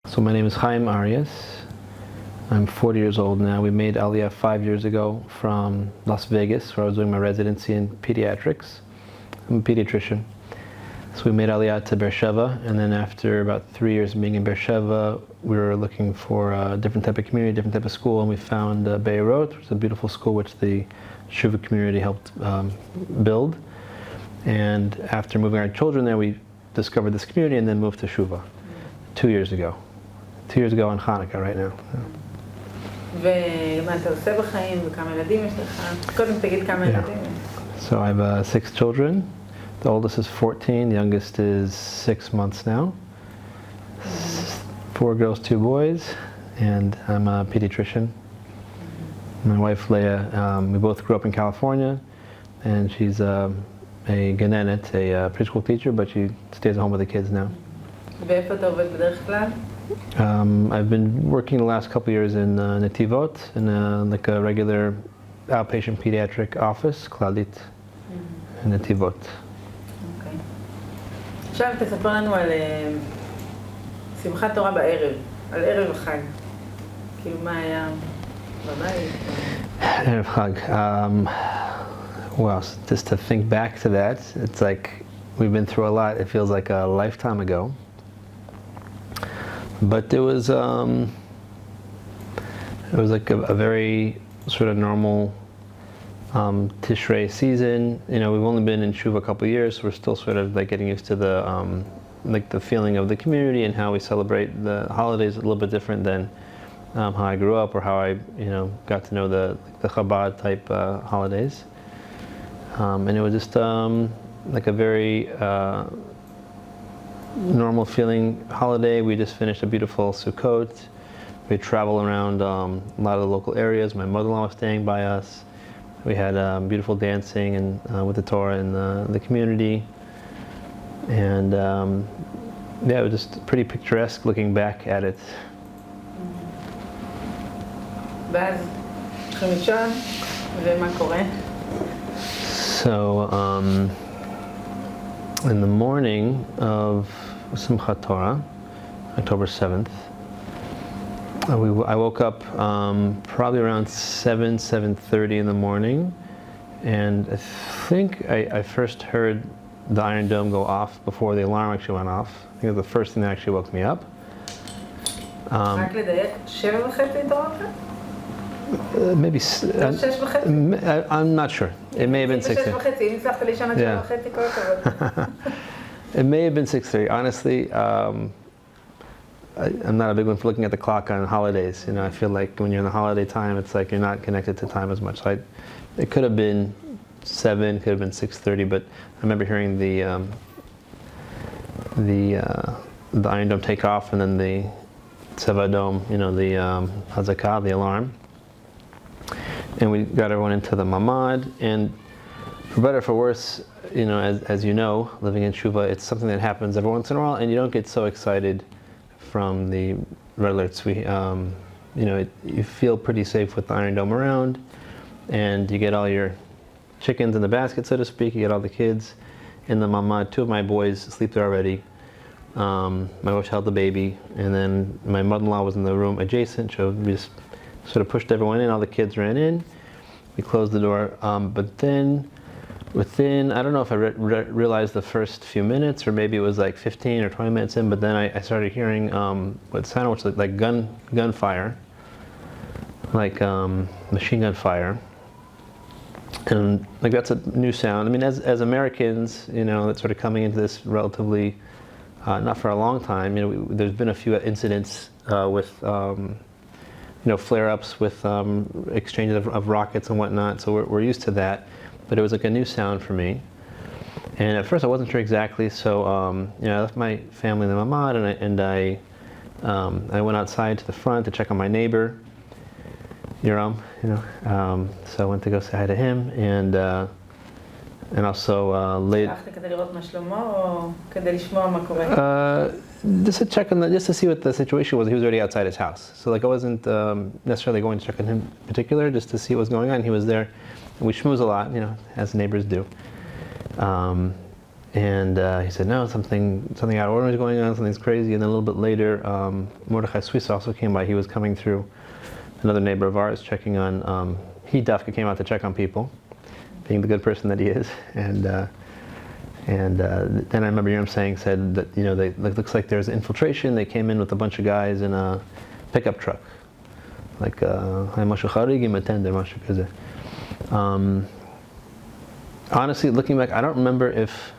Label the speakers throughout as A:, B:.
A: So my name is Haim Arias. I'm 40 years old now. We made Aliyah 5 years ago from Las Vegas, where I was doing my residency in pediatrics. I'm a pediatrician. So we made Aliyah to Beersheva, and then after about 3 years being in Beersheva, we were looking for a different type of community, different type of school, and we found Beirut, which is a beautiful school which the Shuva community helped build. And after moving our children there, we discovered this community and then moved to Shuva 2 years ago. 2 years ago on Hanukkah right now.
B: ומה אתה עושה בחיים וכמה ילדים יש לך? קודם תגיד כמה ילדים.
A: So I have 6 children. The oldest is 14, the youngest is 6 months now. 4 girls, 2 boys, and I'm a pediatrician. My wife Leah, we both grew up in California, and she's a genenet, a preschool teacher, but she stays at home with the kids now.
B: ואיפה אתה עובד בדרך כלל?
A: I've been working the last couple of years in Netivot, in like a regular outpatient pediatric office, Klalit, in Netivot.
B: אוקיי. עכשיו תספר לנו על שמחת תורה בערב, על ערב החג. כאילו מה היה בבית?
A: ערב חג. Well, just to think back to that, it's like we've been through a lot. It feels like a lifetime ago. But it was like a very sort of normal Tishrei season. You know, we've only been in Shuva a couple of years, so we're still sort of like getting used to the like the feeling of the community and how we celebrate the holidays. A little bit different than how I grew up or how I got to know the Chabad type holidays. And it was just like a very normal feeling holiday. We just finished a beautiful Sukkot. We travel around a lot of the local areas. My mother-in-law was staying by us. We had beautiful dancing and with the Torah in the community. And yeah, it was just pretty picturesque looking back at it.
B: ואז צריכים לישון, ומה קורה?
A: So in the morning of Simchat Torah, October 7th, I woke up probably around 7:30 in the morning, and I think I first heard the Iron Dome go off before the alarm actually went off. I think it was the first thing that actually woke me up.
B: רק לדייק, 7:30 התעוררת?
A: Maybe. I'm not sure. It may have been 6:30. Yeah. It may have been 6:30. Honestly, I'm not a big one for looking at the clock on holidays. You know, I feel like when you're in the holiday time, it's like you're not connected to time as much. So it could have been 7, could have been 6:30, but I remember hearing the Iron Dome take off, and then the Tzeva Dome, the Hazakah, the alarm. And we got everyone into the mamad, and for better or for worse, as you know, living in Shuva, it's something that happens every once in a while, and you don't get so excited from the red alerts. You feel pretty safe with the Iron Dome around, and you get all your chickens in the basket, so to speak. You get all the kids in the mamad. 2 of my boys sleep there already. My wife held the baby, and then my mother-in-law was in the room adjacent, so we just sort of pushed everyone in. All the kids ran in. We closed the door, but then within, I don't know if I realized the first few minutes, or maybe it was like 15 or 20 minutes in, but then I started hearing what sounded like gunfire, like machine gun fire. And like that's a new sound. I mean, as Americans, that's sort of coming into this relatively, not for a long time. There's been a few incidents with flare-ups with exchanges of rockets and whatnot, so we're used to that. But it was like a new sound for me. And at first I wasn't sure exactly, so I left my family in the mamad, and I went outside to the front to check on my neighbor, Yoram, so I went to go say hi to him, and also later. Just to check on just to see what the situation was. He was already outside his house, so like I wasn't necessarily going to check on him in particular, just to see what was going on. He was there, and we schmooze a lot, as neighbors do. And he said, no, something out of order is going on, something's crazy. And then a little bit later, Mordechai Swiss also came by. He was coming through, another neighbor of ours, checking on, he Dafka came out to check on people, being the good person that he is. And then I remember Yom said that, it looks like there's infiltration. They came in with a bunch of guys in a pickup truck. Like, honestly, looking back, I don't remember if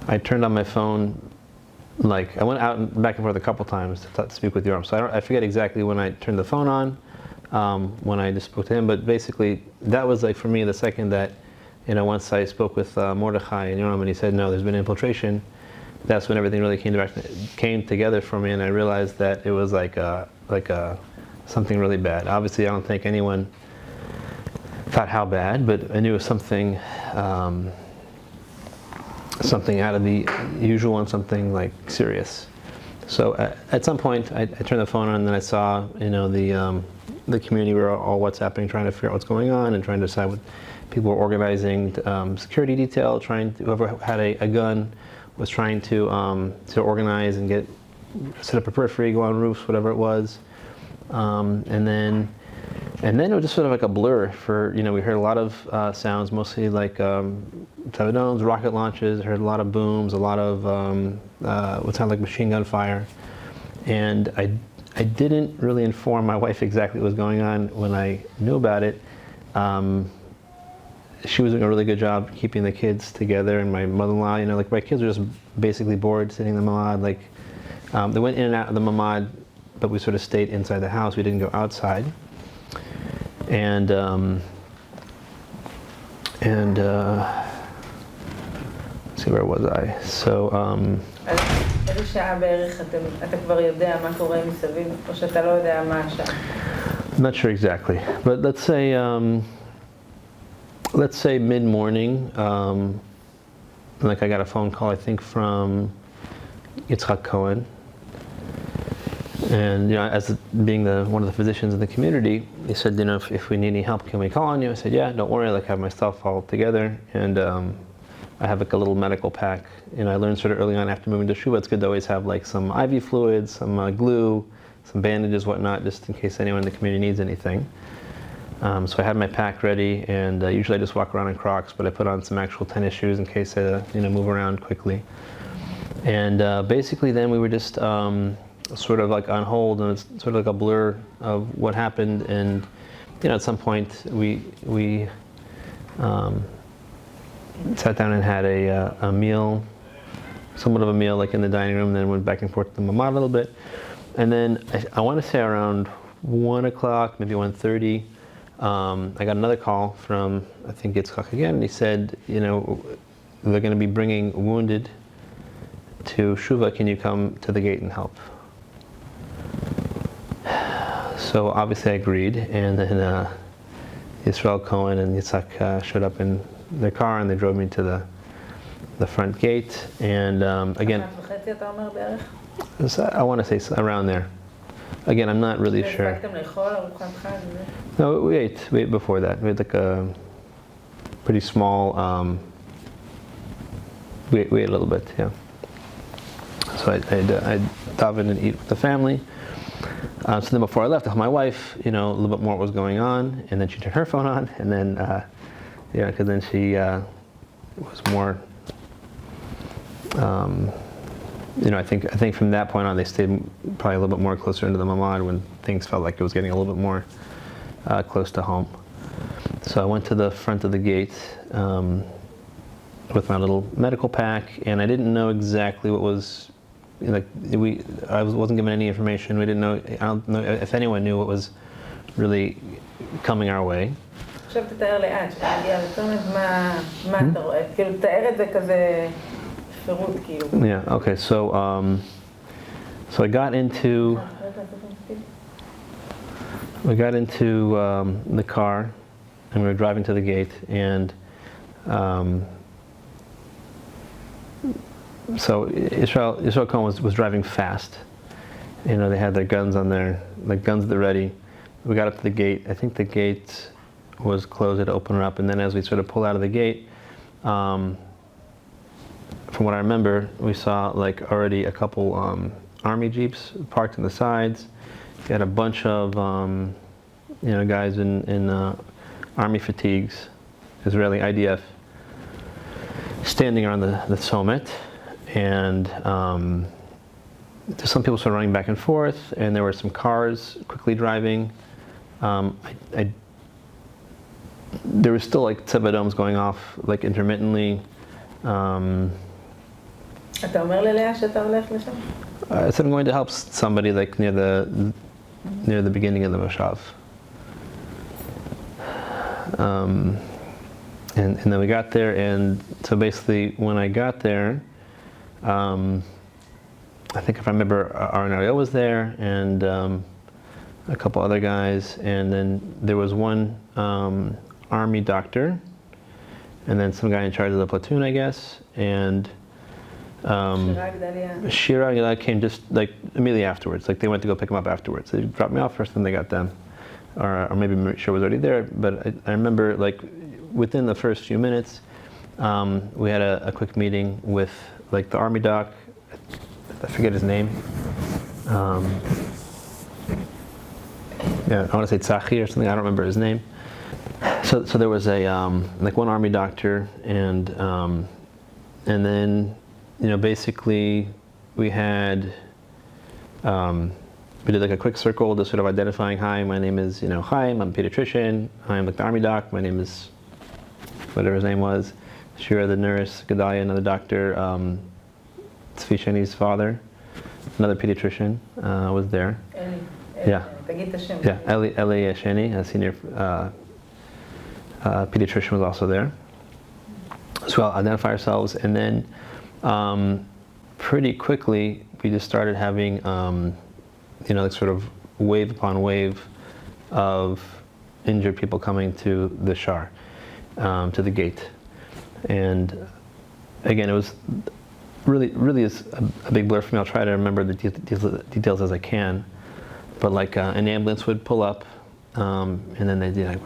A: I turned on my phone. Like, I went out and back and forth a couple times to speak with Yoram, so I forget exactly when I turned the phone on, when I just spoke to him. But basically, that was like for me the second that, once I spoke with Mordechai and Yoram, and he said, no, there's been infiltration. That's when everything really came together for me, and I realized that it was like something really bad. Obviously, I don't think anyone thought how bad, but I knew it was something out of the usual and something like serious. So at some point, I turned the phone on, and then I saw, the community were all WhatsApping, trying to figure out what's going on and trying to decide what people were organizing. Security detail, whoever had a gun was trying to organize and set up a periphery, go on roofs, whatever it was. And then it was just sort of like a blur for, we heard a lot of sounds, mostly like Tavadones, rocket launches, heard a lot of booms, a lot of what sounded like machine gun fire. And I didn't really inform my wife exactly what was going on when I knew about it. She was doing a really good job keeping the kids together, and my mother-in-law, like my kids were just basically bored sitting in the mamad. Like, they went in and out of the mamad, but we sort of stayed inside the house. We didn't go outside. And let's see, where was I? So,
B: איזה שעה בערך אתה כבר יודע מה קורה מסביב, או שאתה לא יודע מה השעה?
A: I'm not sure exactly, but let's say mid-morning. Like I got a phone call, I think, from Yitzhak Cohen. And as being one of the physicians in the community, he said, if we need any help, can we call on you? I said, yeah, don't worry, I have my stuff all together, and I have a little medical pack. I learned sort of early on after moving to Shuva, it's good to always have some IV fluids, some glue, some bandages, whatnot, just in case anyone in the community needs anything. So I had my pack ready, and usually I just walk around in Crocs, but I put on some actual tennis shoes in case I move around quickly. And basically then we were just sort of like on hold, and it's sort of like a blur of what happened. And at some point we sat down and had a meal, somewhat of a meal, like in the dining room, and then went back and forth to the mamad a little bit. And then I want to say around 1 o'clock, maybe 1:30, I got another call from, I think, Yitzchak again, and he said, they're going to be bringing wounded to Shuva, can you come to the gate and help? So obviously I agreed, and then Yisrael Cohen and Yitzhak showed up in their car, and they drove me to the front gate. And again, I want to say around there. Again, I'm not really sure. No, we ate before that. We had like a pretty small, we ate a little bit, yeah. So I'd daven and eat with the family. So then before I left, I told my wife, a little bit more what was going on, and then she turned her phone on, and then, because then she was more, I think from that point on, they stayed probably a little bit more closer into the mamad when things felt like it was getting a little bit more close to home. So I went to the front of the gate with my little medical pack, and I didn't know exactly what was, I wasn't given any information. We didn't know, I don't know if anyone knew what was really coming our way.
B: עכשיו תתאר לאט, שתגיע לצומת, מה אתה רואה? כאילו, תאר את זה כזה פירוט, כאילו.
A: Yeah, okay, so I got into the car, and we were driving to the gate, and so Israel Cohen was driving fast. They had their guns on guns at the ready. We got up to the gate. I think the gate was closed, it opened up, and then as we sort of pull out of the gate, from what I remember, we saw like already a couple army jeeps parked on the sides. You had a bunch of guys in army fatigues, Israeli IDF, standing around the summit, and some people started running back and forth, and there were some cars quickly driving. There was still like tzevadoms going off like intermittently.
B: אתה אומר ללאה שאתה הולך לשם?
A: I said I'm going to help somebody like near the beginning of the moshav. And then we got there, and so basically when I got there, I think if I remember, Rony Alfandary was there, and a couple other guys, and then there was one army doctor, and then some guy in charge of the platoon, I guess, and Shira and Ayala came just like immediately afterwards. Like they went to go pick him up afterwards. They dropped me off first, then they got them, or maybe Shira was already there. But I remember like within the first few minutes, we had a quick meeting with like the army doc. I forget his name. Yeah, I want to say Tzachi or something. I don't remember his name. So there was a like one army doctor, and then basically we had we did like a quick circle, just sort of identifying. Hi, my name is Haim. I'm a pediatrician. I'm like the army doc. My name is whatever his name was. Shira, the nurse. Gedalia, another doctor. Tzvi Sheni's father, another pediatrician, was there.
B: Eli.
A: Yeah. Yeah, Eli Sheni, a senior pediatrician, was also there. So we'll identify ourselves, and then pretty quickly we just started having, like sort of wave upon wave of injured people coming to the shar, to the gate, and again it was really is a big blur for me. I'll try to remember the details as I can. But like an ambulance would pull up, and then they'd be like,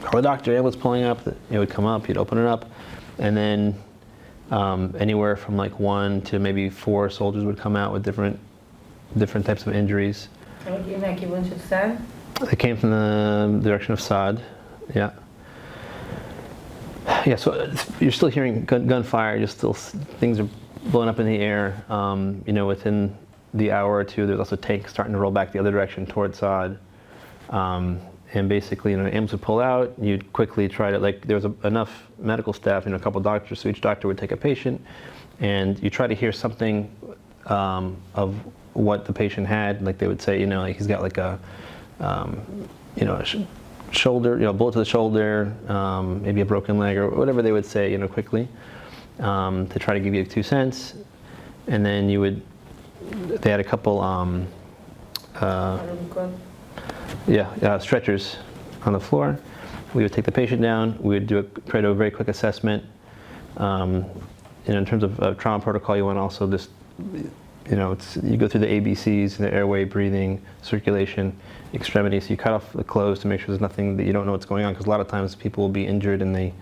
A: "Oh, the doctor, ambulance pulling up." It would come up. You'd open it up, and then anywhere from like 1 to maybe 4 soldiers would come out with different types of injuries. They came from the direction of Saad. Yeah. Yeah. So you're still hearing gunfire. You're still things are blowing up in the air. Within the hour or two, there's also tanks starting to roll back the other direction towards Saad. And basically, ambulance would pull out. You'd quickly try to, like, there was enough medical staff, a couple doctors, so each doctor would take a patient, and you try to hear something of what the patient had. Like they would say, like he's got like a, shoulder, bullet to the shoulder, maybe a broken leg, or whatever they would say, quickly, to try to give you 2 cents. And then they had a couple, stretchers on the floor. We would take the patient down. We would try to do a very quick assessment. In terms of trauma protocol, you want to also just, you go through the ABCs, the airway, breathing, circulation, extremities. So you cut off the clothes to make sure there's nothing that you don't know what's going on, because a lot of times people will be injured and they,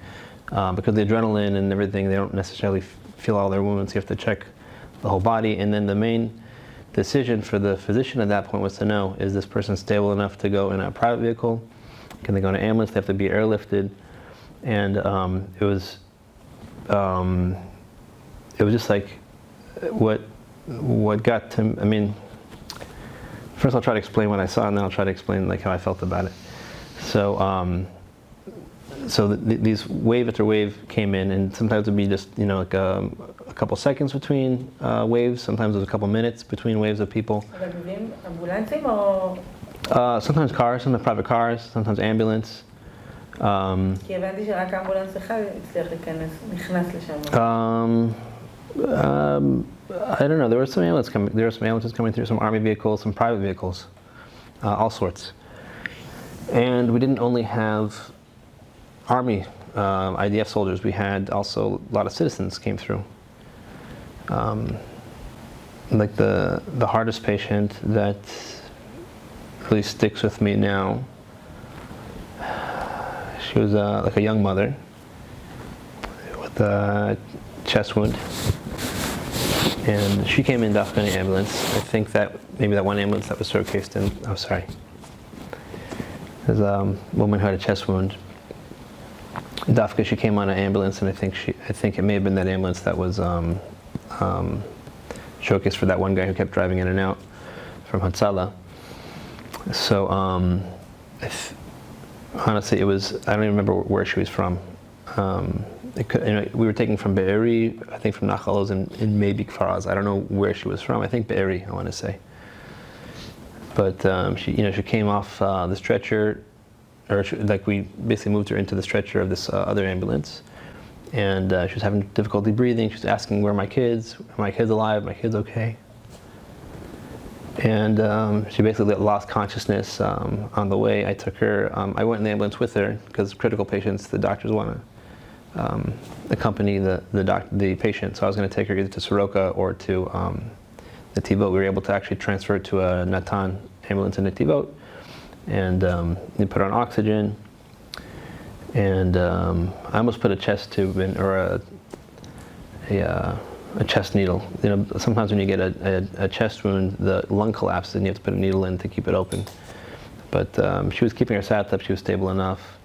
A: because of the adrenaline and everything, they don't necessarily feel all their wounds. You have to check the whole body. And then the main decision for the physician at that point was to know, is this person stable enough to go in a private vehicle? Can they go in an ambulance? They have to be airlifted. And it was just like what got to, first I'll try to explain what I saw, and then I'll try to explain like how I felt about it. So these wave after wave came in, and sometimes it would be just like a couple seconds between waves. Sometimes it was a couple minutes between waves of people. Sometimes cars, sometimes private cars, sometimes ambulance. I don't know. There were some ambulances coming through, some army vehicles, some private vehicles, all sorts. And we didn't only have army IDF soldiers. We had also a lot of citizens came through. Like the hardest patient that really sticks with me now. She was like a young mother with a chest wound, And she came in Dafka in the ambulance. I think that maybe that one ambulance that was showcased in, oh sorry. There's a woman who had a chest wound. Dafka, she came on an ambulance, and I think it may have been that ambulance that was showcased for that one guy who kept driving in and out from Hatzala. So honestly, it was, I don't even remember where she was from. We were taking from Be'eri, I think from Micahl and maybe Ktora. I don't know where she was from. I think Be'eri, I want to say. But she came off the stretcher, or we basically moved her into the stretcher of this other ambulance, and she was having difficulty breathing. She was asking, "Where are my kids? Are my kids alive? Are my kids okay?" And she basically lost consciousness on the way. I took her. I went in the ambulance with her because critical patients, the doctors want to accompany the patient. So I was going to take her either to Soroka or to the Netivot. We were able to actually transfer to a Natan ambulance in Netivot, and they put her on oxygen. And I almost put a chest tube in, or a chest needle. Sometimes when you get a chest wound, the lung collapses, and you have to put a needle in to keep it open. But she was keeping her sat up. She was stable enough.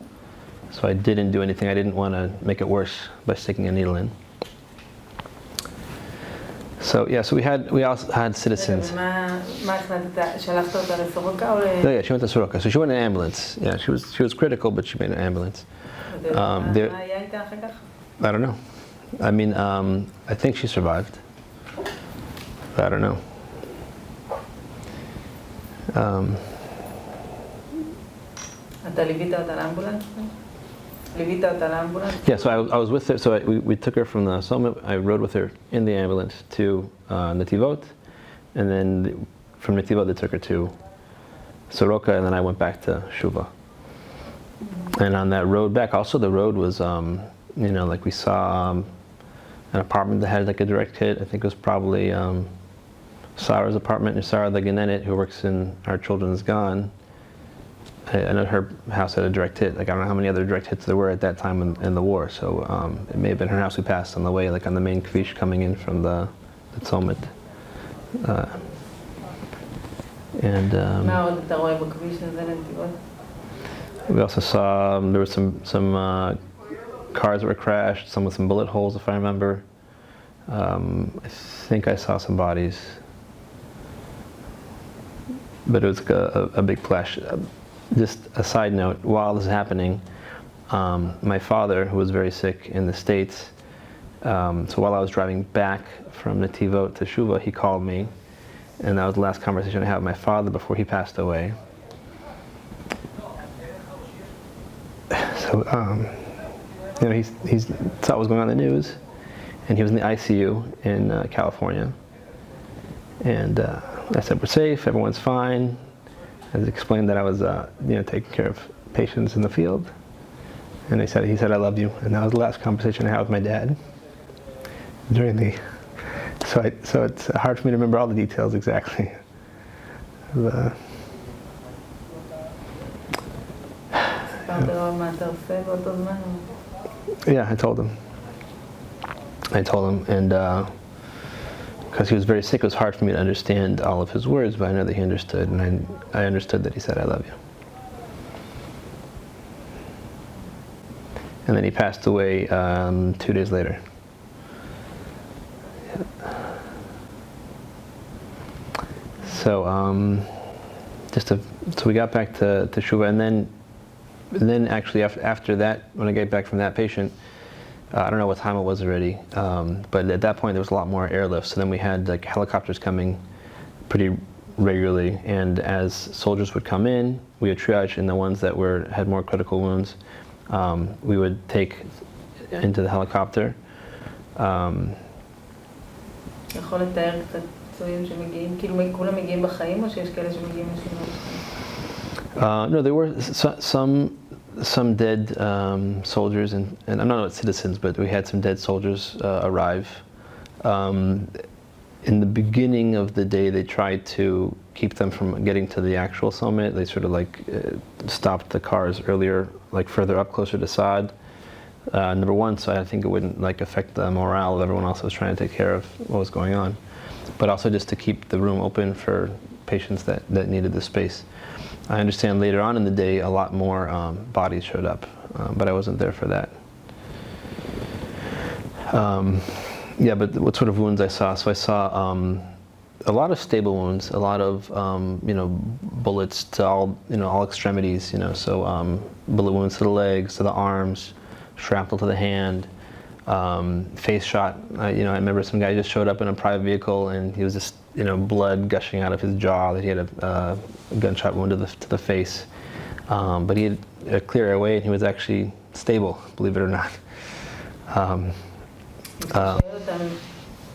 A: So I didn't do anything. I didn't want to make it worse by sticking a needle in. So yeah, so we also had citizens.
B: מה החלטת? שלחת אותה לסורוקה או
A: No, yeah, she went to Soroka. So she went in an ambulance. Yeah, she was critical, but she made an ambulance.
B: מה היה איתה אחר כך?
A: I don't know. I mean, I think she survived. But I don't know.
B: אתה ליווית אותה לאמבולנס?
A: Yeah, so I was with her. So we took her from the summit. I rode with her in the ambulance to Netivot, and then from Netivot they took her to Soroka, and then I went back to Shuva. And on that road back, also the road was, like we saw an apartment that had like a direct hit. I think it was probably Sarah's apartment, Sarah the Genenet, who works in our children's gan. I know her house had a direct hit. Like I don't know how many other direct hits there were at that time in the war. So it may have been her house we passed on the way, like on the main kvish coming in from the Tzomit.
B: מה עוד אתה רואה בכביש הזה לנתיבות?
A: We also saw there were some cars that were crashed, some with some bullet holes, if I remember. I think I saw some bodies, but it was like a big flash. Just a side note, while this is happening, my father, who was very sick in the States, so while I was driving back from Netivot to Shuva, he called me, and that was the last conversation I had with my father before he passed away. So, he saw what was going on in the news, and he was in the ICU in California. And I said, we're safe, everyone's fine. I explained that I was, taking care of patients in the field. And he said, I love you. And that was the last conversation I had with my dad during the, so it's hard for me to remember all the details exactly. Yeah, I told him, and because he was very sick, it was hard for me to understand all of his words, but I know that he understood, and I understood that he said, I love you. And then he passed away 2 days later. So, so we got back to Shuva, and then actually after that, when I got back from that patient, I don't know what time it was already, but at that point there was a lot more airlift. So then we had like helicopters coming pretty regularly, and as soldiers would come in, we would triage, and the ones that had more critical wounds, we would take into the helicopter.
B: יכול לתאר קצת פצועים שמגיעים, כאילו כולם מגיעים בחיים או שיש כאלה שמגיעים לשם בחיים?
A: No, there were some dead soldiers, and I'm not citizens, but we had some dead soldiers arrive. In the beginning of the day, they tried to keep them from getting to the actual summit. They sort of stopped the cars earlier, further up, closer to Saad. Number one, so I think it wouldn't affect the morale of everyone else that was trying to take care of what was going on. but also just to keep the room open for patients that needed the space. I understand later on in the day a lot more bodies showed up, but I wasn't there for that. Yeah, but what sort of wounds I saw? So I saw a lot of stable wounds, a lot of bullets to all extremities. So bullet wounds to the legs, to the arms, shrapnel to the hand, face shot. I remember some guy just showed up in a private vehicle and he was just blood gushing out of his jaw. That he had a gunshot wound to the face, but he had a clear airway and he was actually stable, believe it or not.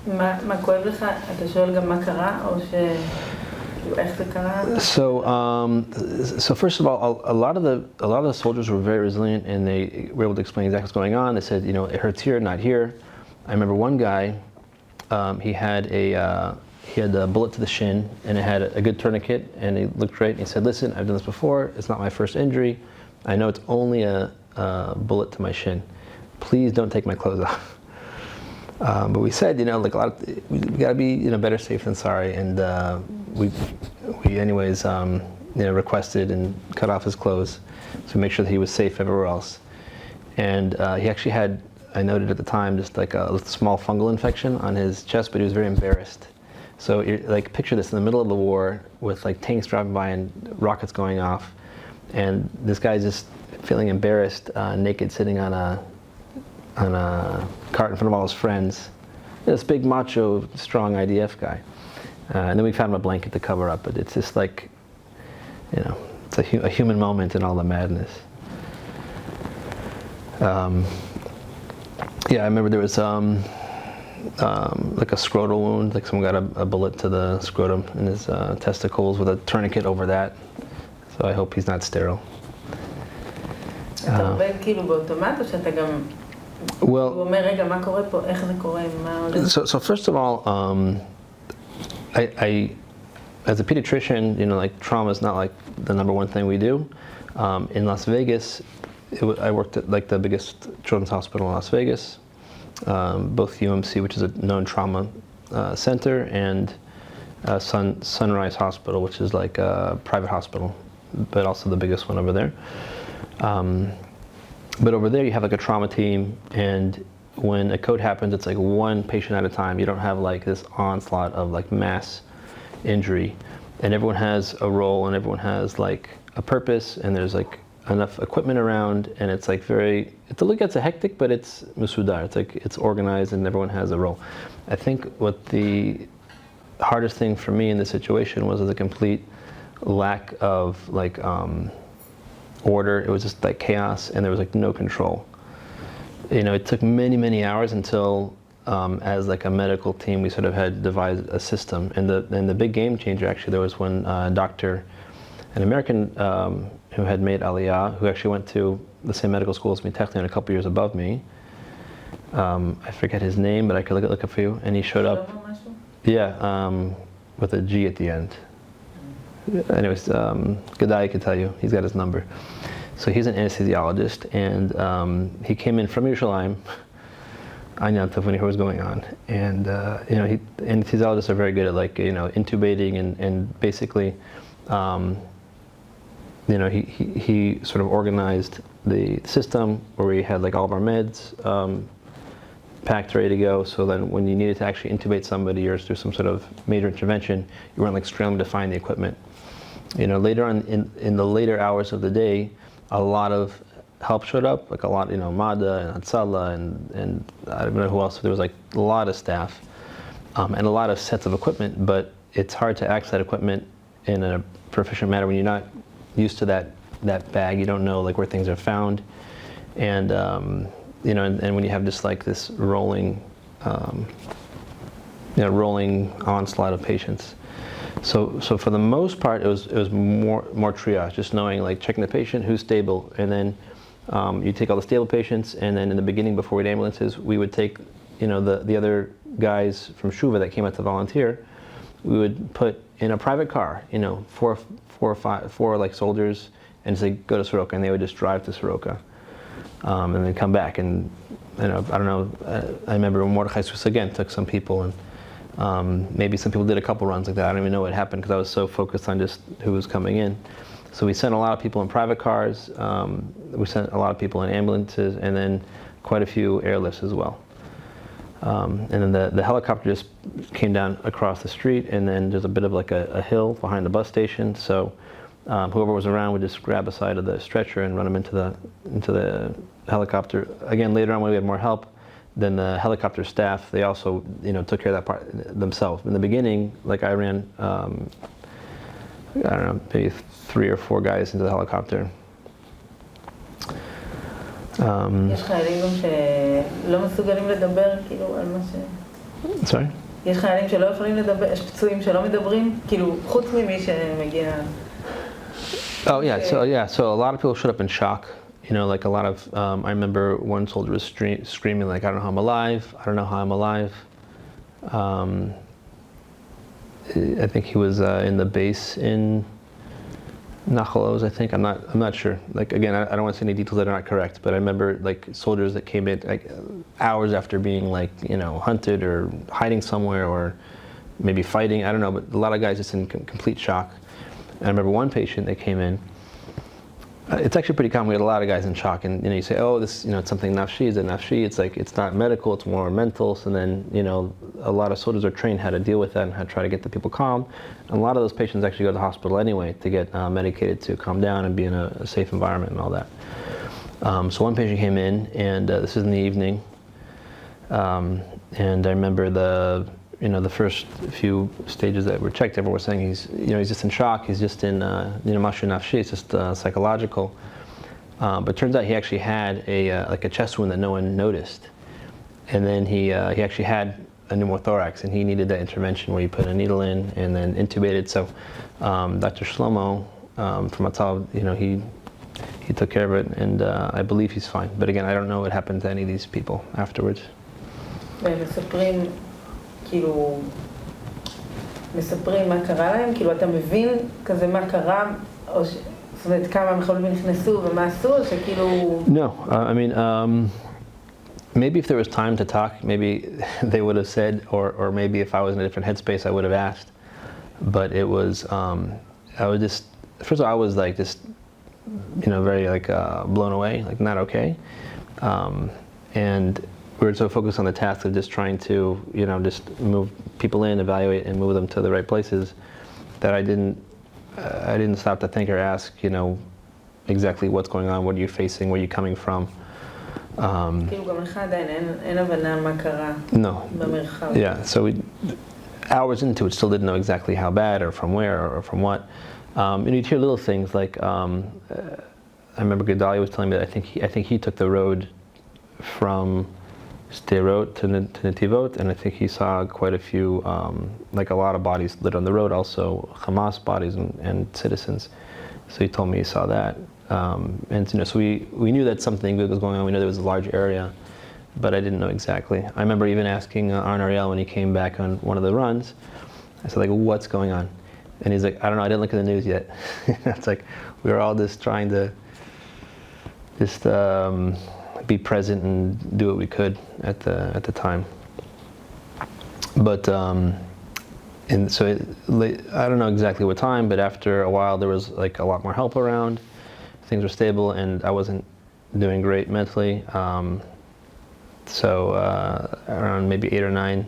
B: מה כואב לך? אתה שואל גם מה קרה, או איך זה קרה?
A: So first of all, a lot of the soldiers were very resilient, and they were able to explain exactly what's going on. They said, it hurts here, not here. I remember one guy, he had a bullet to the shin, and it had a good tourniquet, and he looked great. And he said, "Listen, I've done this before. It's not my first injury. I know it's only a bullet to my shin. Please don't take my clothes off." But we said, like we gotta be, better safe than sorry, and we anyways, requested and cut off his clothes to make sure that he was safe everywhere else. And he actually had, I noted at the time, just like a small fungal infection on his chest, but he was very embarrassed. So, like, picture this in the middle of the war with like tanks driving by and rockets going off, and this guy's just feeling embarrassed, naked, sitting on a cart in front of all his friends. This big macho, strong IDF guy. And then we found him a blanket to cover up, but it's just like, it's a human moment in all the madness. Yeah, I remember there was like a scrotal wound, like someone got a bullet to the scrotum in his testicles with a tourniquet over that. So I hope he's not sterile.
B: אתה עובד כאילו באוטומט, או שאתה גם...
A: Well,
B: הוא אומר, רגע, מה קורה פה? איך זה קורה? מה הולך?
A: So first of all, I as a pediatrician, like trauma is not like the number one thing we do. In Las Vegas, I worked at like the biggest children's hospital in Las Vegas, both UMC, which is a known trauma center, and Sunrise Hospital, which is like a private hospital, but also the biggest one over there. But over there you have like a trauma team, and when a code happens, it's like one patient at a time. You don't have like this onslaught of like mass injury, and everyone has a role and everyone has like a purpose, and there's like enough equipment around, and it's like it gets hectic, but it's musudar. It's like it's organized and everyone has a role. I think what the hardest thing for me in this situation was the complete lack of like order. It was just like chaos, and there was like no control. It took many, many hours until, as like a medical team, we sort of had devised a system. And the big game changer, actually, there was one doctor, an American who had made Aliyah, who actually went to the same medical school as me, technically a couple years above me. I forget his name, but I could look up for you. And he showed up. Yeah, with a G at the end. Anyways, Gadai could tell you. He's got his number. So he's an anesthesiologist, and he came in from Yerushalayim. I know when he heard what was going on, and anesthesiologists are very good at like intubating and basically, he sort of organized the system where we had like all of our meds packed, ready to go. So then when you needed to actually intubate somebody or do some sort of major intervention, you weren't like scrambling to find the equipment. Later on in the later hours of the day, a lot of help showed up, like a lot, Mada and Hatsala and I don't know who else. There was like a lot of staff and a lot of sets of equipment, but it's hard to access that equipment in a proficient manner when you're not used to that bag. You don't know like where things are found, and and when you have just like this rolling onslaught of patients. So for the most part, it was more triage, just knowing, like checking the patient, who's stable, and then you take all the stable patients, and then in the beginning, before we had ambulances, we would take, the other guys from Shuva that came out to volunteer, we would put in a private car, four like soldiers, and say go to Soroka, and they would just drive to Soroka, and then come back, and I don't know, I remember Mordechai Swiss again took some people, and Maybe some people did a couple runs like that. I don't even know what happened because I was so focused on just who was coming in. So we sent a lot of people in private cars. We sent a lot of people in ambulances, and then quite a few airlifts as well. And then the helicopter just came down across the street, and then there's a bit of like a hill behind the bus station. So whoever was around would just grab a side of the stretcher and run them into the helicopter. Again, later on when we had more help, then the helicopter staff, they also took care of that part themselves. In the beginning, like I ran, I don't know, maybe 3 or 4 guys into the helicopter.
B: יש חיילים גם שלא מסוגלים לדבר כאילו על מה ש...
A: Sorry?
B: יש חיילים שלא יכולים לדבר, יש פצועים שלא מדברים, כאילו חוץ ממי שמגיע...
A: Oh yeah, so a lot of people showed up in shock. Like a lot of, I remember one soldier was screaming like, I don't know how I'm alive, I don't know how I'm alive. I think he was in the base in micahl, I think. I'm not sure. Like again, I don't want to say any details that are not correct, but I remember like soldiers that came in like hours after being like hunted or hiding somewhere or maybe fighting. I don't know, but a lot of guys just in complete shock. And I remember one patient that came in. It's actually pretty common. We had a lot of guys in shock, and you say, "Oh, this, it's something nafshi." Is it nafshi? It's like it's not medical; it's more mental. So then, a lot of soldiers are trained how to deal with that and how to try to get the people calm. And a lot of those patients actually go to the hospital anyway to get medicated to calm down and be in a safe environment and all that. So one patient came in, and this is in the evening, and I remember the first few stages that were checked, everyone was saying he's just in shock, he's just in, mashu nafshi, it's just psychological. But turns out he actually had a chest wound that no one noticed. And then he actually had a pneumothorax, and he needed that intervention where you put a needle in and then intubated. So Dr. Shlomo from micahl, he took care of it, and I believe he's fine. But again, I don't know what happened to any of these people afterwards.
C: כאילו, מספרים מה קרה להם, כאילו אתה מבין כזה מה קרה, או זאת אומרת כמה מחבלים נכנסו ומה עשו, או שכאילו...
A: No, I mean, maybe if there was time to talk, maybe they would have said, or maybe if I was in a different headspace, I would have asked. But it was, I was just, first of all, I was like just, very like blown away, like not okay. And we were so focused on the task of just trying to, just move people in, evaluate, and move them to the right places, that I didn't stop to think or ask, exactly what's going on, what are you facing, where are you coming from.
C: כאילו גם לך עדיין אין הבנה מה קרה במרחב.
A: Yeah, so hours into it, still didn't know exactly how bad, or from where, or from what. You'd hear little things like, I remember Gedalia was telling me that I think he took the road from Sderot to Netivot, and I think he saw quite a few, like a lot of bodies lit on the road, also Hamas bodies and citizens. So he told me he saw that. And so we knew that something good was going on. We knew there was a large area, but I didn't know exactly. I remember even asking Arn Ariel when he came back on one of the runs, I said, like, what's going on? And he's like, I don't know, I didn't look at the news yet. It's like, we were all just trying to just be present and do what we could at the time. But and so I don't know exactly what time, but after a while there was like a lot more help around. Things were stable, and I wasn't doing great mentally. So around maybe 8 or 9,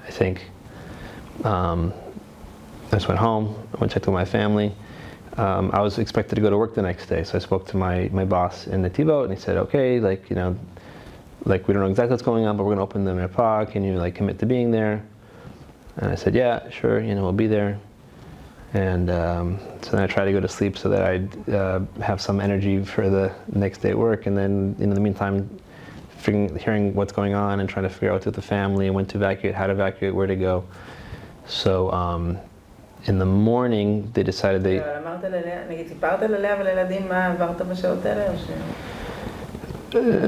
A: I think, I just went home. I went to check with my family. I was expected to go to work the next day, so I spoke to my boss in Netivot, and he said, okay, like we don't know exactly what's going on, but we're going to open the micahl. Can you commit to being there? And I said, yeah, sure, we'll be there. And so then I tried to go to sleep so that I'd have some energy for the next day at work. And then in the meantime, hearing what's going on and trying to figure out what to do with the family and when to evacuate, how to evacuate, where to go. So in the morning, they decided they...
C: סיפרת ללאה ולילדים מה עברת בשעות האלה או ש...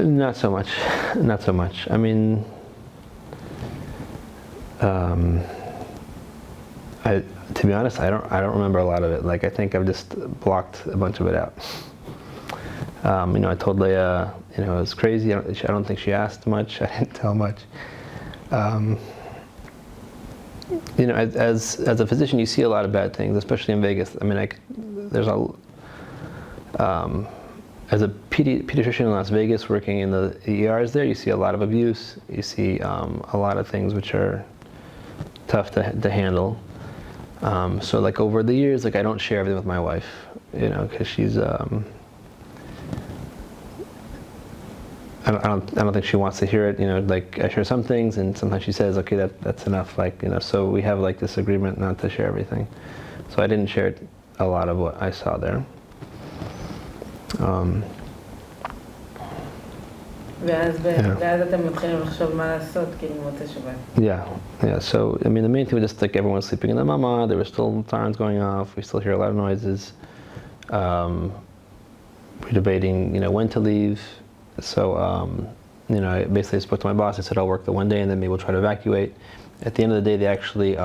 A: Not so much. Not so much. I mean, to be honest, I don't remember a lot of it. Like, I think I've just blocked a bunch of it out. I told Leah, it was crazy. I don't think she asked much. I didn't tell much. you know, as a physician, you see a lot of bad things, especially in Vegas. I mean, there's as a pediatrician in Las Vegas working in the ERs there, you see a lot of abuse. You see a lot of things which are tough to handle. So like over the years, like I don't share everything with my wife, you know, because she's I don't think she wants to hear it, you know, like I share some things and sometimes she says, okay, that's enough, like, you know, so we have like this agreement not to share everything. So I didn't share a lot of what I saw there.
C: ואז אתם מתחילים לחשוב מה לעשות, כאילו מוצא שבת.
A: Yeah, so, I mean, the main thing was just like everyone was sleeping in the mama, there were still sirens going off, we still hear a lot of noises. We're debating, you know, when to leave. So, you know, I basically spoke to my boss. I said I'll work the one day and then maybe we'll try to evacuate. At the end of the day, they actually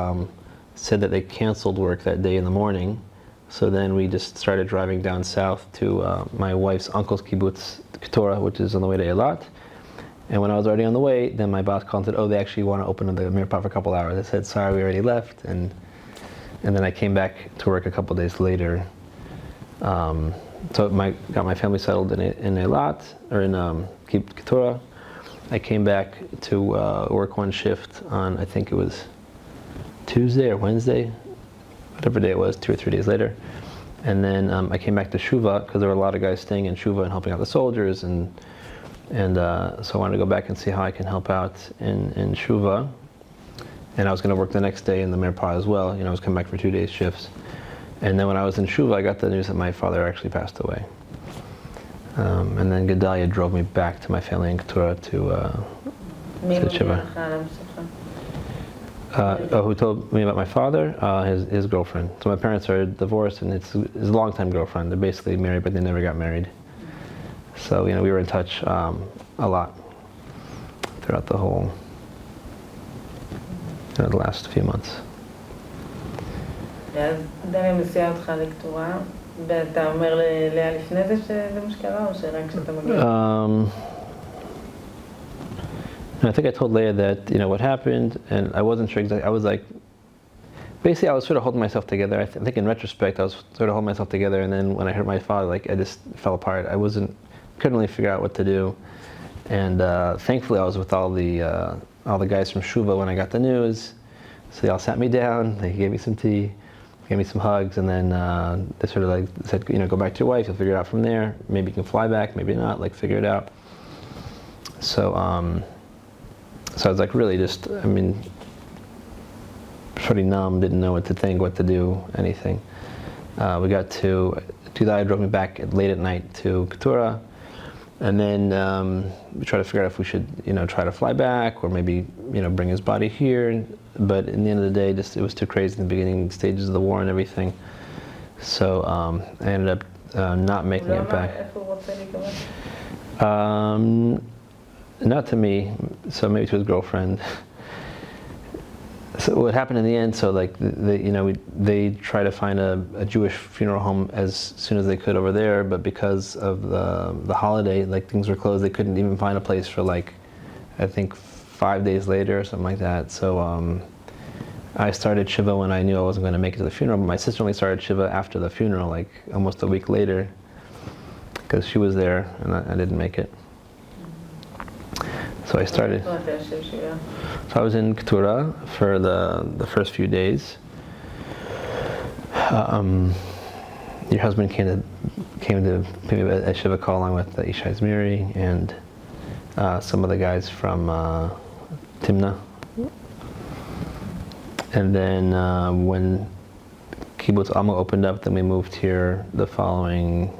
A: said that they canceled work that day in the morning. So then we just started driving down south to my wife's uncle's kibbutz, Ktora, which is on the way to Eilat. And when I was already on the way, then my boss called and said, oh, they actually want to open the micahl for a couple hours. I said, sorry, we already left. And then I came back to work a couple days later. So got my family settled in Eilat, or in Ktora. I came back to work one shift on, I think it was Tuesday or Wednesday, whatever day it was, 2 or 3 days later. And then I came back to Shuva, because there were a lot of guys staying in Shuva and helping out the soldiers, and so I wanted to go back and see how I can help out in Shuva. And I was going to work the next day in the micahl as well. You know, I was coming back for 2 days shifts. And then when I was in Shuva, I got the news that my father actually passed away. And then Talya drove me back to my family in Ktora to Shiva. Who told me about my father? His girlfriend. So my parents are divorced, and it's his longtime girlfriend. They're basically married, but they never got married. So, you know, we were in touch a lot throughout the whole, you know, the last few months.
C: ואז דליה מסיעה אותך לקטורה, ואתה אומר ללאה לפני זה שזה מה שקרה, או שרק כשאתה מגיע?
A: I think I told Leah that, you know, what happened, and I wasn't sure exactly. I was like, basically I was sort of holding myself together. I think in retrospect I was sort of holding myself together, and then when I heard my father, like I just fell apart. Couldn't really figure out what to do. And thankfully I was with all the guys from Shuva when I got the news. So they all sat me down, they gave me some tea, gave me some hugs, and then they sort of like said, you know, go back to your wife, you'll figure it out from there. Maybe you can fly back, maybe not, like figure it out. So I was like really just, I mean, pretty numb, didn't know what to think, what to do, anything. We got to Talya drove me back late at night to Ktora, and then we tried to figure out if we should, you know, try to fly back or maybe, you know, bring his body here. But in the end of the day, just it was too crazy in the beginning stages of the war and everything. So I ended up not making it back. Not to me, so maybe to his girlfriend. So what happened in the end, so like they tried to find a Jewish funeral home as soon as they could over there, but because of the holiday, like things were closed, they couldn't even find a place for like, I think 5 days later or something like that. So I started Shiva when I knew I wasn't going to make it to the funeral, but my sister only started Shiva after the funeral, like almost a week later, because she was there and I didn't make it. So I started. So I was in Ktora for the first few days. Your husband came to pay me a Shiva call along with Isha Izmiri and some of the guys from Timna. And then when Kibbutz Almog opened up, then we moved here the following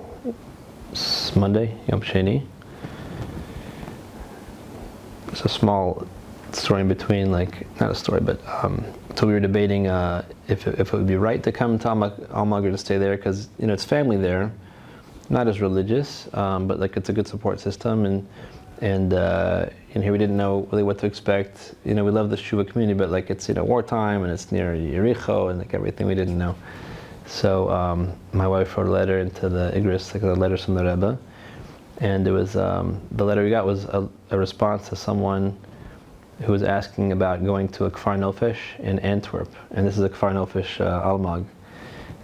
A: Monday, Yom Sheni. It's a small story in between, like, not a story, but so we were debating if it would be right to come to Almog or to stay there, because, you know, it's family there, not as religious, but like it's a good support system, and here we didn't know really what to expect. You know, we love the Shuva community, but like it's, you know, wartime and it's near Yericho and like everything we didn't know. So my wife wrote a letter into the Igris, like the letters from the Rebbe. And it was, the letter we got was a response to someone who was asking about going to a Kfar Nofesh in Antwerp, and this is a Kfar Nofesh Almog,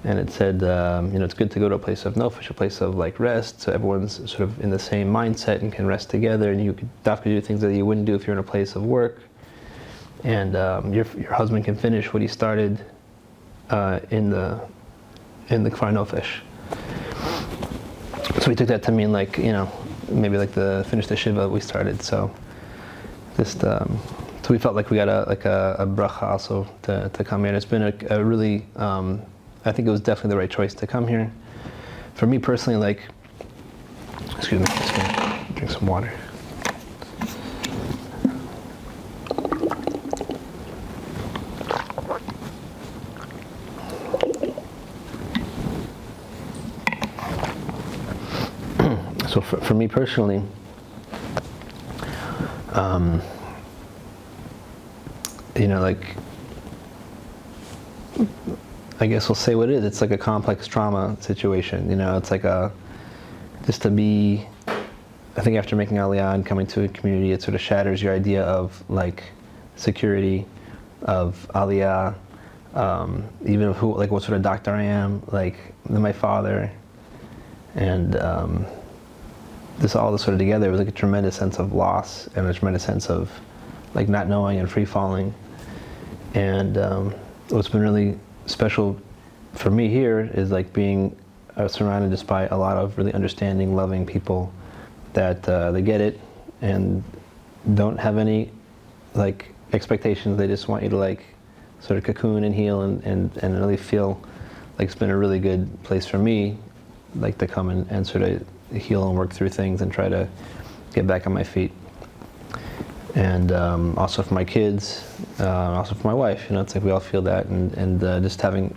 A: and it said, it's good to go to a place of Nofesh, a place of like rest, so everyone's sort of in the same mindset and can rest together, and you could definitely do things that you wouldn't do if you're in a place of work, and your husband can finish what he started in the Kfar Nofesh. So we took that to mean like, maybe like finish the Shiva we started. So just, so we felt like we got a bracha also to come here. And it's been a really, I think it was definitely the right choice to come here. For me personally, like, excuse me, just gonna drink some water. So for me personally, like, I guess we'll say what it is. It's like a complex trauma situation. It's like just to be, I think after making Aliyah and coming to a community, it sort of shatters your idea of like security, of Aliyah, even of who, like what sort of doctor I am, like my father, and this all sort of together, it was like a tremendous sense of loss and a tremendous sense of like not knowing and free falling. And what's been really special for me here is like being surrounded just by a lot of really understanding, loving people that they get it and don't have any like expectations. They just want you to like sort of cocoon and heal and really feel like it's been a really good place for me, like to come and sort of heal and work through things and try to get back on my feet. And also for my kids, also for my wife, it's like we all feel that, and just having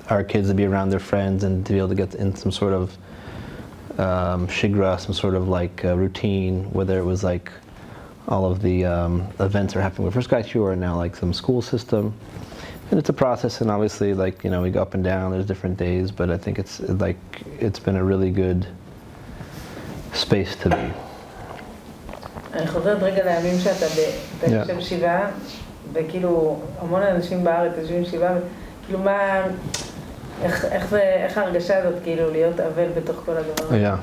A: our kids to be around their friends and to be able to get in some sort of shigra, some sort of like routine, whether it was like all of the events are happening when we first got here, or now like some school system. And it's a process, and obviously like, we go up and down, there's different days, but I think it's like, it's been a really good space to be.
C: אני חוזרת רגע לימים שאתה יושב שבעה, וכאילו המון אנשים בארץ יושבים שבעה, כאילו מה, איך ההרגשה הזאת כאילו להיות אבל בתוך כל הדבר?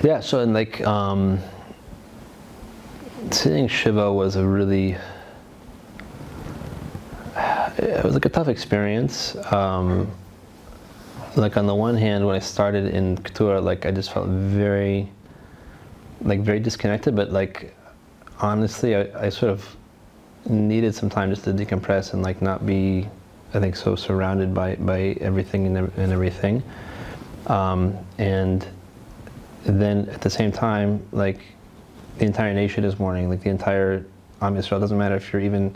A: Yeah, so and like sitting Shiva was a really, it was like a tough experience. Like on the one hand, when I started in Ktora, like I just felt very disconnected, but like honestly, I sort of needed some time just to decompress and like not be, I think, so surrounded by everything and everything. And then at the same time, like the entire nation is mourning, like the entire Am Yisrael. Doesn't matter if you're even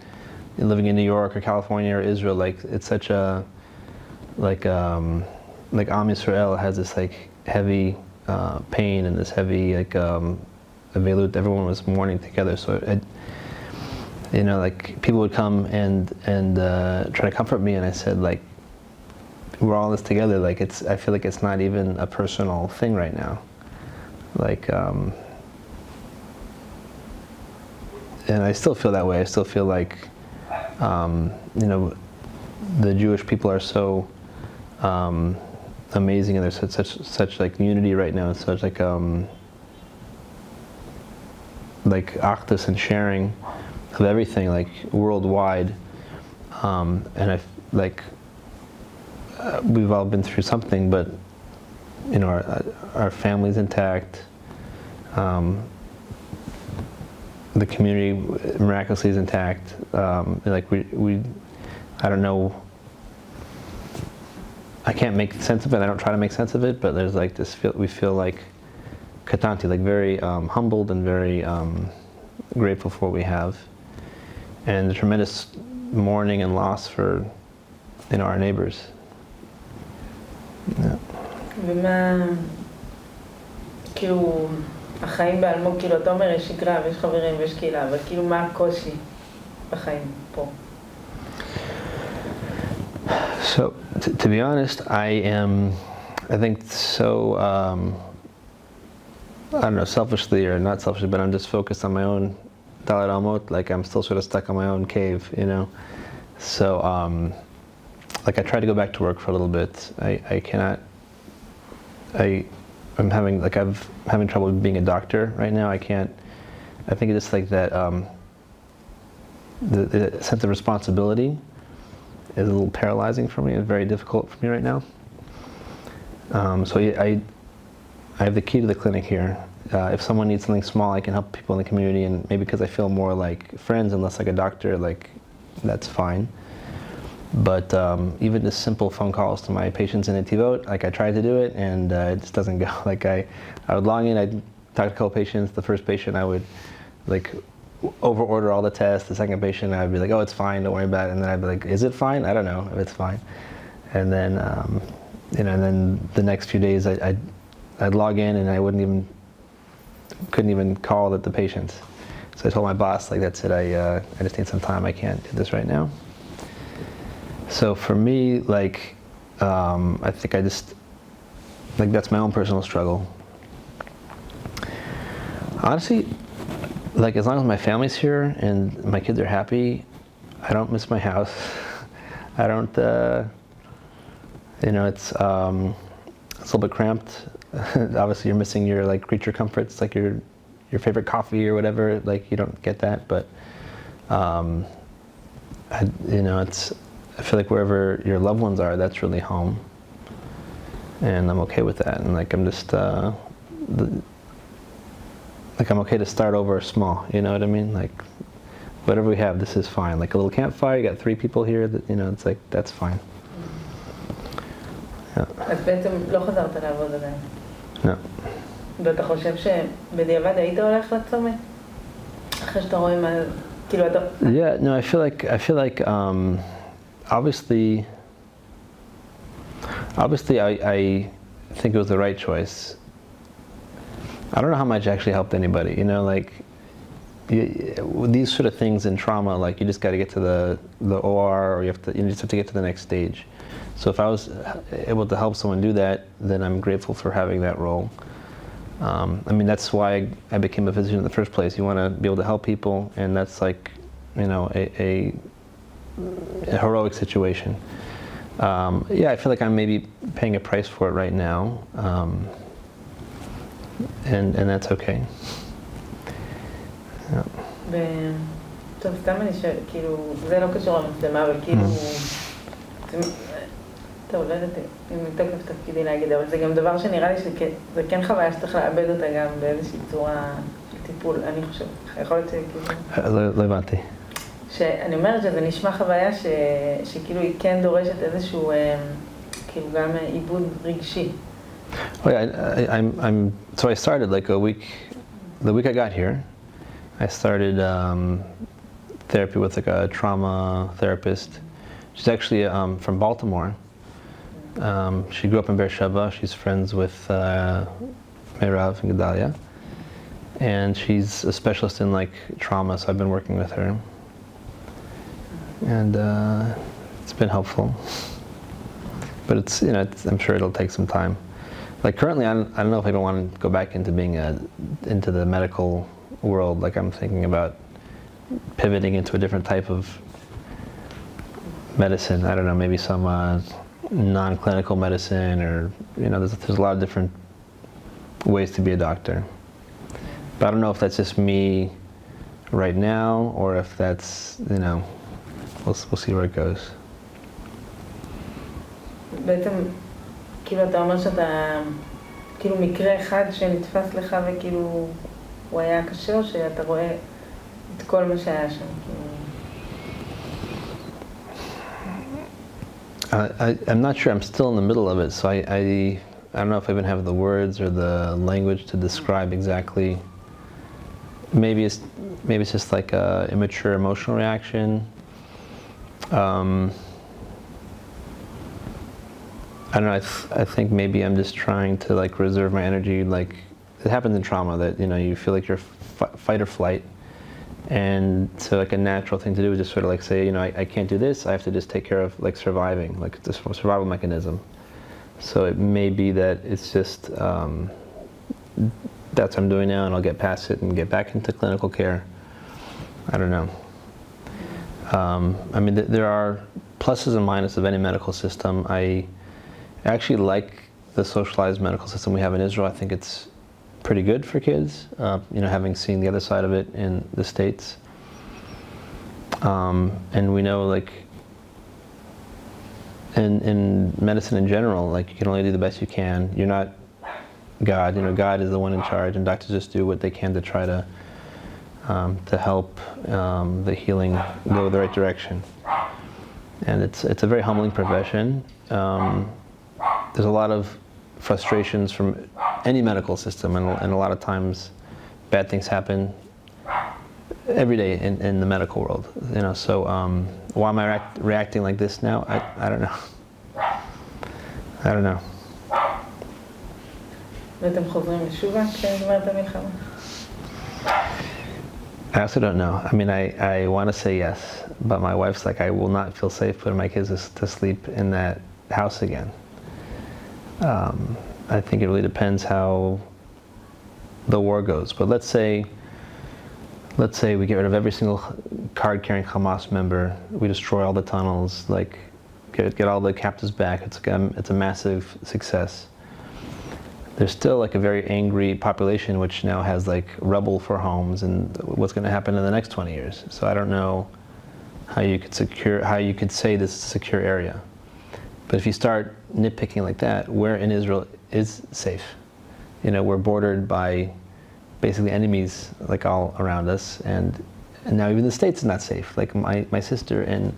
A: living in New York or California or Israel. Like it's such a like Am Yisrael has this like heavy pain and this heavy like avelut. Everyone was mourning together, so like people would come and try to comfort me, and I said like, we're all in this together. Like I feel like it's not even a personal thing right now. Like and I still feel that way. I still feel like the Jewish people are so amazing, and there's such like unity right now, and such like achdus and sharing of everything, like worldwide. And I like we've all been through something, but our family's intact. The community miraculously is intact. Like we I don't know. I can't make sense of it. I don't try to make sense of it, but there's like this we feel like katanti, like very humbled and very grateful for what we have, and the tremendous mourning and loss for our neighbors. Yeah.
C: ומה, כאילו, החיים באלמוג, כאילו, אתה אומר, יש שגרה ויש חברים ויש קהילה, אבל כאילו, מה הקושי בחיים פה?
A: So, to be honest, I think so, I don't know, selfishly or not selfishly, but I'm just focused on my own Dalet Amot, like I'm still sort of stuck in my own cave, you know. So, like I tried to go back to work for a little bit. I cannot. I'm having trouble being a doctor right now. I can't. I think it's just like that. The sense of responsibility is a little paralyzing for me. It's very difficult for me right now. So I have the key to the clinic here. If someone needs something small, I can help people in the community, and maybe because I feel more like friends and less like a doctor, like that's fine. But even just simple phone calls to my patients in Netivot, like I tried to do it and it just doesn't go. Like I would log in, I'd talk to a couple patients. The first patient I would like over order all the tests. The second patient I'd be like, oh, it's fine, don't worry about it. And then I'd be like, is it fine? I don't know if it's fine. And then you know, and then the next few days I'd log in and I couldn't even call the patients. So I told my boss, like, that's it, I just need some time, I can't do this right now. So for me, like, I think like that's my own personal struggle. Honestly, like as long as my family's here and my kids are happy, I don't miss my house. I don't, you know, it's a little bit cramped. Obviously, you're missing your like creature comforts, like your favorite coffee or whatever. Like you don't get that, but you know, I feel like wherever your loved ones are, that's really home, and I'm okay with that. And like I'm just like I'm okay to start over small. You know what I mean? Like whatever we have, this is fine. Like a little campfire, you got 3 people here. That, you know, it's like that's fine.
C: אז בעצם לא חזרת לעבוד עדיין.
A: לא.
C: ואתה חושב שבדיעבד היית הולך לצומת? אחרי שאתה רואה מה, כאילו אתה...
A: Yeah, no, I feel like obviously I think it was the right choice. I don't know how much it actually helped anybody, you know, like these sort of things in trauma, like you just got to get to the OR, or you just have to get to the next stage. So if I was able to help someone do that, then I'm grateful for having that role. I mean, that's why I became a physician in the first place. You want to be able to help people, and that's like, you know, a heroic situation. Yeah, I feel like I'm maybe paying a price for it right now, and that's okay. Yeah.
C: טוב, סתם אני שואל, כאילו, זה לא קשור למצלמה, אבל כאילו... טוב, לא יודעת אם מתוקף תפקידי להגיד, אבל זה גם דבר שנראה לי שזה כן חוויה שצריך לאבד אותה גם באיזושהי צורה של טיפול, אני חושבת. יכול להיות שכאילו...
A: לא הבנתי.
C: שאני אומרת שזה נשמע חוויה שכאילו היא כן דורשת איזשהו, כאילו גם עיבוד רגשי.
A: Oh yeah, so I started like the week I got here, I started therapy with like a trauma therapist. She's actually from Baltimore. She grew up in Beersheba. She's friends with Meirav and Gedalia, and she's a specialist in like trauma. So I've been working with her, and it's been helpful. But it's, you know, I'm sure it'll take some time. Like currently, I don't know if I even want to go back into being into the medical world. Like I'm thinking about pivoting into a different type of medicine. I don't know, maybe some non-clinical medicine, or you know, there's a lot of different ways to be a doctor. But I don't know if that's just me right now, or if that's, you know, we'll see where it goes.
C: בעצם, כאילו אתה אומר שאתה, כאילו מקרה אחד שנתפס לך וכאילו הוא היה קשה, או שאתה רואה את כל מה שהיה שם?
A: I'm not sure. I'm still in the middle of it, so I don't know if I even have the words or the language to describe exactly. Maybe it's just like a immature emotional reaction. I don't know. I think maybe I'm just trying to like reserve my energy. Like it happens in trauma that, you know, you feel like you're fight or flight. And so like a natural thing to do is just sort of like say, you know, I can't do this, I have to just take care of like surviving, like this survival mechanism. So it may be that it's just, that's what I'm doing now, and I'll get past it and get back into clinical care. I don't know. I mean, there are pluses and minuses of any medical system. I actually like the socialized medical system we have in Israel. I think it's pretty good for kids, you know, having seen the other side of it in the States. And we know, like, in medicine in general, like, you can only do the best you can. You're not God, you know, God is the one in charge, and doctors just do what they can to try to help the healing go the right direction. And it's a very humbling profession. There's a lot of frustrations from any medical system, and a lot of times bad things happen every day in the medical world. You know, so why am I reacting like this now? I don't know. I don't know.
C: ואתם חוזרים לשובה כשנגמרת המלחמה?
A: I also don't know. I mean, I want to say yes, but my wife's like, I will not feel safe putting my kids to sleep in that house again. I think it really depends how the war goes. But let's say we get rid of every single card-carrying Hamas member. We destroy all the tunnels, like get all the captives back. It's a massive success. There's still like a very angry population which now has like rubble for homes, and what's going to happen in the next 20 years. So I don't know how you could say this is a secure area. But if you start nitpicking like that, where in Israel is safe? You know, we're bordered by basically enemies like all around us, and now even the States is not safe. Like my sister in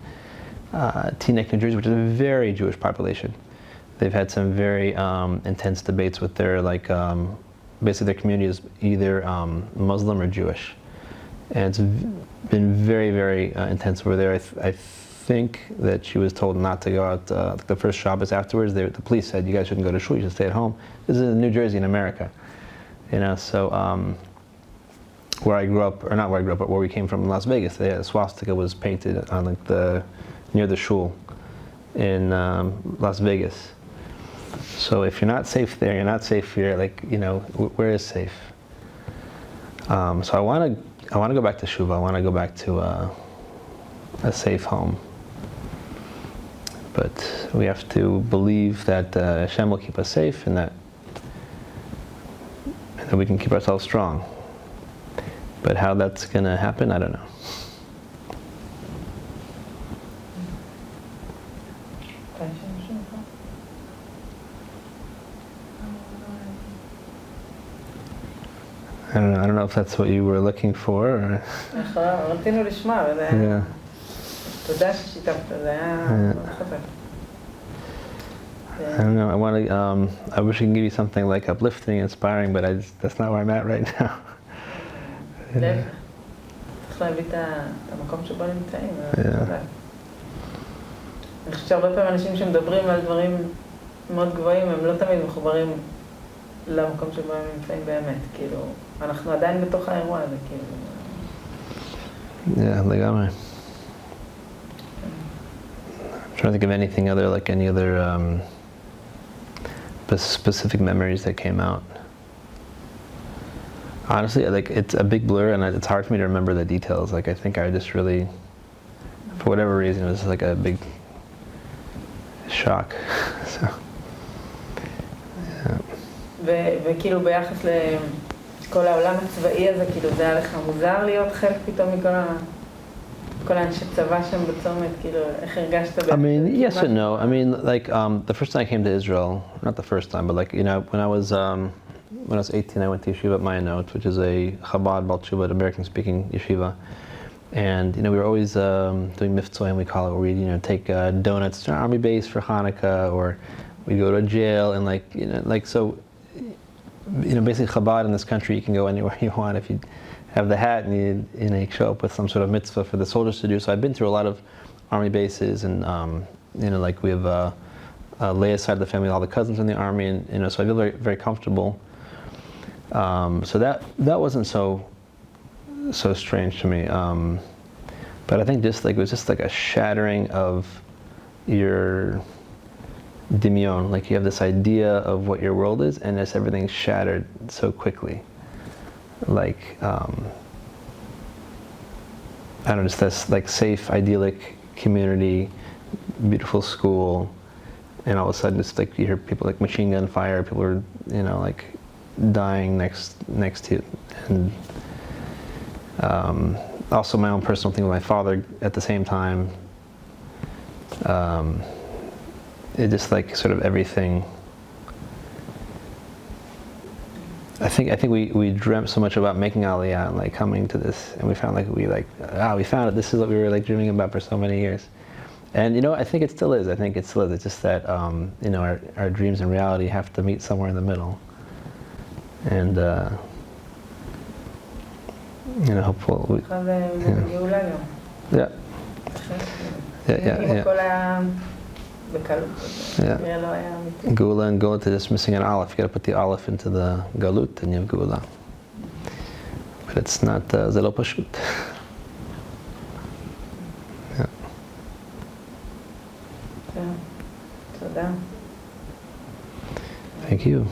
A: Teaneck, New Jersey, which is a very Jewish population. They've had some very intense debates with their, like, basically their community is either Muslim or Jewish. And it's been very, very intense over there. I think that she was told not to go out the first Shabbos afterwards. The police said, you guys shouldn't go to shul, you should stay at home. This is in New Jersey in America. You know, so where I grew up, or not where I grew up, but where we came from in Las Vegas, the swastika was painted on like near the shul in Las Vegas. So if you're not safe there, you're not safe here. Like, you know, where is safe? So I want to go back to Shuva. I want to go back to a safe home. But we have to believe that Hashem will keep us safe, and that we can keep ourselves strong. But how that's going to happen, I don't know. I don't know if that's what you were looking for, or...
C: רצינו לשמוע, וזה היה... תודה ששיתפת, זה היה...
A: I don't know, I wish I could give you something like uplifting, inspiring, but that's not where I'm at right now.
C: להפך. צריך להביא את המקום שבו נמצאים. אני חושבת שהרבה פעמים אנשים שמדברים על דברים מאוד גבוהים, הם לא תמיד מחוברים למקום שבו הם נמצאים באמת, כאילו, אנחנו עדיין בתוך האירוע הזה, כאילו.
A: לגמרי. I'm trying to think of anything other, like any other specific memories that came out. Honestly, like, it's a big blur, and it's hard for me to remember the details. Like, I think I just really, for whatever reason, it was like a big shock. So, yeah.
C: וכאילו ביחס לכל העולם הצבאי הזה, כאילו זה היה לך מוזר להיות חלק פתאום כל האנשי צבא שם בצומת, כאילו איך הרגשת?
A: I mean, yes and no. I mean, like, the first time I came to Israel, not the first time, but like, you know, when I was 18, I went to yeshiva at Mayanot, which is a Chabad Baal Tshuva, American-speaking yeshiva. And, you know, we were always doing mitzvah, we call it, where we, you know, take donuts to an army base for Hanukkah, or we go to a jail, and like, you know, like, so, you know, basically Chabad in this country, you can go anywhere you want if you have the hat and you know, you show up with some sort of mitzvah for the soldiers to do. So I've been through a lot of army bases, and you know, like, we have Leah's side of the family, all the cousins in the army, and, you know, so I feel very, very comfortable. So that wasn't so strange to me. But I think just like, it was just like a shattering of your dimion. Like, you have this idea of what your world is, and just everything shattered so quickly. Like, I don't know, just this like safe, idyllic community, beautiful school, and all of a sudden it's like you hear people like machine gun fire, people are, you know, like dying next to you. And also my own personal thing with my father at the same time. It just like sort of everything. I think we dreamt so much about making Aliyah and like coming to this, and we found like we found it. This is what we were like dreaming about for so many years, and you know I think it still is. I think it still is. It's just that you know our dreams and reality have to meet somewhere in the middle, and you know hopefully. Yeah. Gula and Gula, they're just missing an aleph. You got to put the aleph into the galut and you have Gula. But it's not zelo pashut. Thank you.